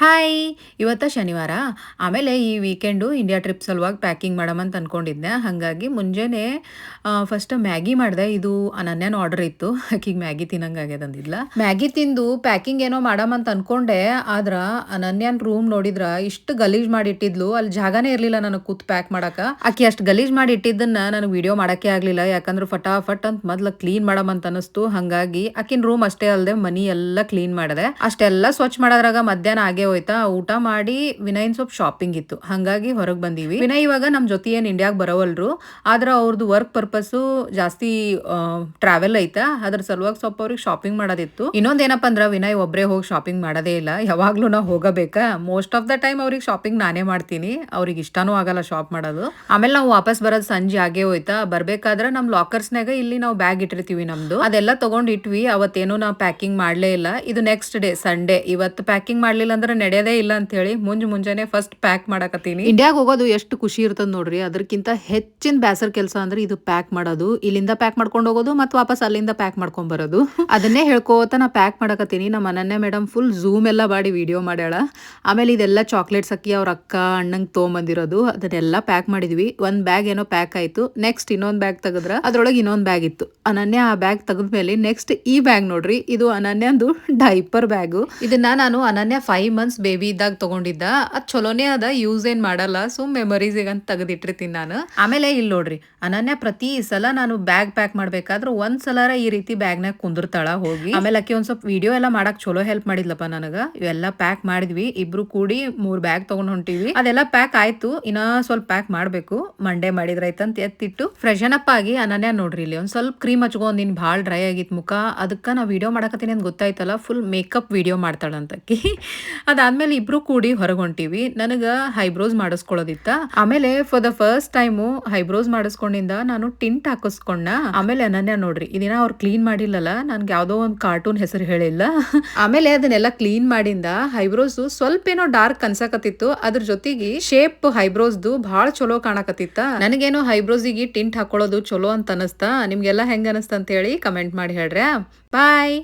Hi! ಇವತ್ತ ಶನಿವಾರ. ಆಮೇಲೆ ಈ ವೀಕೆಂಡು ಇಂಡಿಯಾ ಟ್ರಿಪ್ ಸಲುವಾಗಿ ಪ್ಯಾಕಿಂಗ್ ಮಾಡಮಂತ ಅನ್ಕೊಂಡಿದ್ದೆ. ಹಾಗಾಗಿ ಮುಂಜಾನೆ ಫಸ್ಟ್ ಮ್ಯಾಗಿ ಮಾಡಿದೆ. ಇದು ಅನನ್ಯನ ಆರ್ಡರ್ ಇತ್ತು. ಆಕಿಗೆ ಮ್ಯಾಗಿ ತಿನ್ನಂಗಾಗ್ಯದ ಅಂದಿದ್ಲ. ಮ್ಯಾಗಿ ತಿಂದು ಪ್ಯಾಕಿಂಗ್ ಏನೋ ಮಾಡಮಂತ ಅನ್ಕೊಂಡೆ. ಆದ್ರ ಅನನ್ಯನ್ ರೂಮ್ ನೋಡಿದ್ರ ಇಷ್ಟು ಗಲೀಜ್ ಮಾಡಿ ಇಟ್ಟಿದ್ಲು. ಅಲ್ಲಿ ಜಾಗನೇ ಇರ್ಲಿಲ್ಲ ನನಗೆ ಕೂತ್ ಪ್ಯಾಕ್ ಮಾಡಾಕ. ಆಕಿ ಅಷ್ಟು ಗಲೀಜ್ ಮಾಡಿ ಇಟ್ಟಿದ್ದನ್ನ ನನಗೆ ವಿಡಿಯೋ ಮಾಡಕ್ಕೆ ಆಗ್ಲಿಲ್ಲ. ಯಾಕಂದ್ರೆ ಫಟಾಫಟ್ ಅಂತ ಮೊದ್ಲು ಕ್ಲೀನ್ ಮಾಡಮಂತ ಅನಿಸ್ತು. ಹಂಗಾಗಿ ಆಕಿನ ರೂಮ್ ಅಷ್ಟೇ ಅಲ್ಲದೆ ಮನಿ ಎಲ್ಲ ಕ್ಲೀನ್ ಮಾಡಿದೆ. ಅಷ್ಟೆಲ್ಲ ಸ್ವಚ್ಛ ಮಾಡೋದ್ರಾಗ ಮಧ್ಯಾಹ್ನ ಆಗೇ ಹೋಯ್ತಾ. ಊಟ ಮಾಡಿ ವಿನಯನ್ ಸ್ವಲ್ಪ ಶಾಪಿಂಗ್ ಇತ್ತು, ಹಂಗಾಗಿ ಹೊರಗೆ ಬಂದೀವಿ. ವಿನಯ್ ಇವಾಗ ನಮ್ ಜೊತೆ ಏನ್ ಇಂಡಿಯಾಗ್ ಬರೋವಲ್ರು. ಆದ್ರ ಅವ್ರದ್ದು ವರ್ಕ್ ಪರ್ಪಸ್ ಜಾಸ್ತಿ ಟ್ರಾವೆಲ್ ಐತಾ, ಅದ್ರ ಸಲುವಾಗಿ ಸ್ವಲ್ಪ ಅವ್ರಿಗೆ ಶಾಪಿಂಗ್ ಮಾಡೋದಿತ್ತು. ಇನ್ನೊಂದೇನಪ್ಪ ಅಂದ್ರ ವಿನಯ್ ಒಬ್ರೇ ಹೋಗಿ ಶಾಪಿಂಗ್ ಮಾಡೋದೇ ಇಲ್ಲ, ಯಾವಾಗ್ಲೂ ನಾ ಹೋಗಬೇಕಾ. ಮೋಸ್ಟ್ ಆಫ್ ದ ಟೈಮ್ ಅವ್ರಿಗೆ ಶಾಪಿಂಗ್ ನಾನೇ ಮಾಡ್ತೀನಿ. ಅವ್ರಿಗೆ ಇಷ್ಟನೂ ಆಗಲ್ಲ ಶಾಪ್ ಮಾಡೋದು. ಆಮೇಲೆ ನಾವು ವಾಪಸ್ ಬರೋದು ಸಂಜೆ ಆಗೇ ಹೋಯ್ತಾ. ಬರ್ಬೇಕಾದ್ರೆ ನಮ್ ಲಾಕರ್ಸ್ನಾಗ ಇಲ್ಲಿ ನಾವು ಬ್ಯಾಗ್ ಇಟ್ಟಿರ್ತೀವಿ ನಮ್ದು, ಅದೆಲ್ಲ ತಗೊಂಡ್ ಇಟ್ವಿ. ಅವತ್ತೇನು ನಾವು ಪ್ಯಾಕಿಂಗ್ ಮಾಡ್ಲೇ ಇಲ್ಲ. ಇದು ನೆಕ್ಸ್ಟ್ ಡೇ ಸಂಡೇ. ಇವತ್ತು ಪ್ಯಾಕಿಂಗ್ ಮಾಡ್ಲಿಲ್ಲ ಅಂದ್ರೆ ನಡೆಯೋದೇ ಇಲ್ಲ ಅಂತ ಹೇಳಿ ಮುಂಜಾನೆ ಫಸ್ಟ್ ಪ್ಯಾಕ್ ಮಾಡಕತ್ತೀನಿ. ಇಂಡಿಯಾಗ ಹೋಗೋದು ಎಷ್ಟು ಖುಷಿ ಇರ್ತದ ನೋಡ್ರಿ. ಅದಕ್ಕಿಂತ ಹೆಚ್ಚಿನ ಬ್ಯಾಸರ್ ಕೆಲಸ ಅಂದ್ರೆ ಇದು ಪ್ಯಾಕ್ ಮಾಡೋದು. ಇಲ್ಲಿಂದ ಪ್ಯಾಕ್ ಮಾಡ್ಕೊಂಡು ಹೋಗೋದು ಮತ್ತೆ ವಾಪಸ್ ಅಲ್ಲಿಂದ ಪ್ಯಾಕ್ ಮಾಡ್ಕೊಂಡ್ ಬರೋದು. ಅದನ್ನೇ ಹೇಳ್ಕೋತ ನಾ ಪ್ಯಾಕ್ ಮಾಡಕತ್ತೀನಿ. ನಮ್ಮ ಅನನ್ಯ ಮೇಡಮ್ ಫುಲ್ ಝೂಮ್ ಎಲ್ಲ ಮಾಡಿ ವಿಡಿಯೋ ಮಾಡ್ಯಾಳ. ಆಮೇಲೆ ಇದೆಲ್ಲ ಚಾಕ್ಲೇಟ್ಸ್ ಅಕ್ಕಿ ಅವ್ರ ಅಕ್ಕ ಅಣ್ಣಂಗ್ ತೊಗೊಂಬಂದಿರೋದು, ಅದನ್ನೆಲ್ಲ ಪ್ಯಾಕ್ ಮಾಡಿದ್ವಿ. ಒಂದ್ ಬ್ಯಾಗ್ ಏನೋ ಪ್ಯಾಕ್ ಆಯ್ತು. ನೆಕ್ಸ್ಟ್ ಇನ್ನೊಂದ್ ಬ್ಯಾಗ್ ತೆಗದ್ರ ಅದ್ರೊಳಗೆ ಇನ್ನೊಂದ್ ಬ್ಯಾಗ್ ಇತ್ತು. ಅನನ್ಯ ಆ ಬ್ಯಾಗ್ ತೆಗೆದ್ಮೇಲೆ ನೆಕ್ಸ್ಟ್ ಈ ಬ್ಯಾಗ್ ನೋಡ್ರಿ, ಇದು ಅನನ್ಯಂದು ಡೈಪರ್ ಬ್ಯಾಗು. ಇದನ್ನ ನಾನು ಅನನ್ಯ 5 months ಬೇಬಿ ಇದ್ದಾಗ ತಗೊಂಡಿದ್ದ. ಅದ್ ಚಲೋನೇ ಅದ, ಯೂಸ್ ಏನ್ ಮಾಡಲ್ಲ, ಸುಮ್ ಮೆಮೊರೀಸ್ ಅಂತ ತೆಗೆದಿಟ್ಟಿರ್ತೀನಿ ನಾನು. ಆಮೇಲೆ ಇಲ್ಲಿ ನೋಡ್ರಿ, ಅನನ್ಯ ಪ್ರತಿ ಸಲ ನಾನು ಬ್ಯಾಗ್ ಪ್ಯಾಕ್ ಮಾಡ್ಬೇಕಾದ್ರೆ ಒಂದ್ ಸಲಾರ ಈ ರೀತಿ ಬ್ಯಾಗ್ನಾಗ ಕುಂದಿರ್ತಾಳ ಹೋಗಿ. ಆಮೇಲೆ ಅಕ್ಕಿ ಒಂದ್ ಸ್ವಲ್ಪ ವಿಡಿಯೋ ಎಲ್ಲ ಮಾಡಕ್ ಚಲೋ ಹೆಲ್ಪ್ ಮಾಡಿದ್ಲಪ್ಪ ನನಗ. ಇವೆಲ್ಲ ಪ್ಯಾಕ್ ಮಾಡಿದ್ವಿ, ಇಬ್ರು ಕೂಡಿ 3 ಬ್ಯಾಗ್ ತಗೊಂಡ್ ಹೊಂಟಿವಿ. ಅದೆಲ್ಲ ಪ್ಯಾಕ್ ಆಯ್ತು, ಇನ್ನ ಸ್ವಲ್ಪ ಪ್ಯಾಕ್ ಮಾಡ್ಬೇಕು. ಮಂಡೇ ಮಾಡಿದ್ರಾಯ್ತಂತ ಎತ್ತಿಟ್ಟು ಫ್ರೆಶನ್ ಅಪ್ ಆಗಿ ಅನನ್ಯ ನೋಡ್ರಿ ಇಲ್ಲಿ ಒಂದ್ ಸ್ವಲ್ಪ ಕ್ರೀಮ್ ಹಚ್ಕೊಂದಿನ್, ಭಾಳ ಡ್ರೈ ಆಗಿತ್ ಮುಖ. ಅದಕ್ಕ ನಾ ವಿಡಿಯೋ ಮಾಡಕತ್ತೀನಿ ಅಂತ ಗೊತ್ತಾಯ್ತಲ್ಲ, ಫುಲ್ ಮೇಕಪ್ ವಿಡಿಯೋ ಮಾಡ್ತಾಳಂತಕ್ಕಿ. ಅದಾದ್ಮೇಲೆ ಇಬ್ರು ಕೂಡಿ ಹೊರಗೆ ಹೊಂಟಿವಿ. ನನಗ ಹೈಬ್ರೋಸ್ ಮಾಡಿಸ್ಕೊಳ್ಳೋದಿತ್ತ. ಆಮೇಲೆ for the first time eyebrows ಮಾಡಿಸ್ಕೊಂಡಿಂದ ನಾನು ಟಿಂಟ್ ಹಾಕಿಸ್ಕೊಂಡ. ಆಮೇಲೆ ಅನನ್ಯ ನೋಡ್ರಿ, ಇದನ್ನ ಅವ್ರು ಕ್ಲೀನ್ ಮಾಡಿಲ್ಲಲ್ಲ, ನನ್ಗೆ ಯಾವ್ದೋ ಒಂದು ಕಾರ್ಟೂನ್ ಹೆಸರು ಹೇಳಿಲ್ಲ. ಆಮೇಲೆ ಅದನ್ನೆಲ್ಲ ಕ್ಲೀನ್ ಮಾಡಿಂದ ಹೈಬ್ರೋಸ್ ಸ್ವಲ್ಪ ಏನೋ ಡಾರ್ಕ್ ಅನ್ಸಕತ್ತಿತ್ತು. ಅದ್ರ ಜೊತೆಗೆ ಶೇಪ್ ಹೈಬ್ರೋಸ್ದು ಭಾಳ ಚಲೋ ಕಾಣಕತ್ತಿತ್ತ. ನನಗೇನೋ ಹೈಬ್ರೋಸಿಗೆ ಟಿಂಟ್ ಹಾಕೊಳ್ಳೋದು ಚಲೋ ಅಂತ ಅನಸ್ತಾ. ನಿಮ್ಗೆಲ್ಲ ಹೆಂಗ ಅನಸ್ತ ಅಂತ ಹೇಳಿ ಕಮೆಂಟ್ ಮಾಡಿ ಹೇಳ್ರಿ. ಬಾಯ್.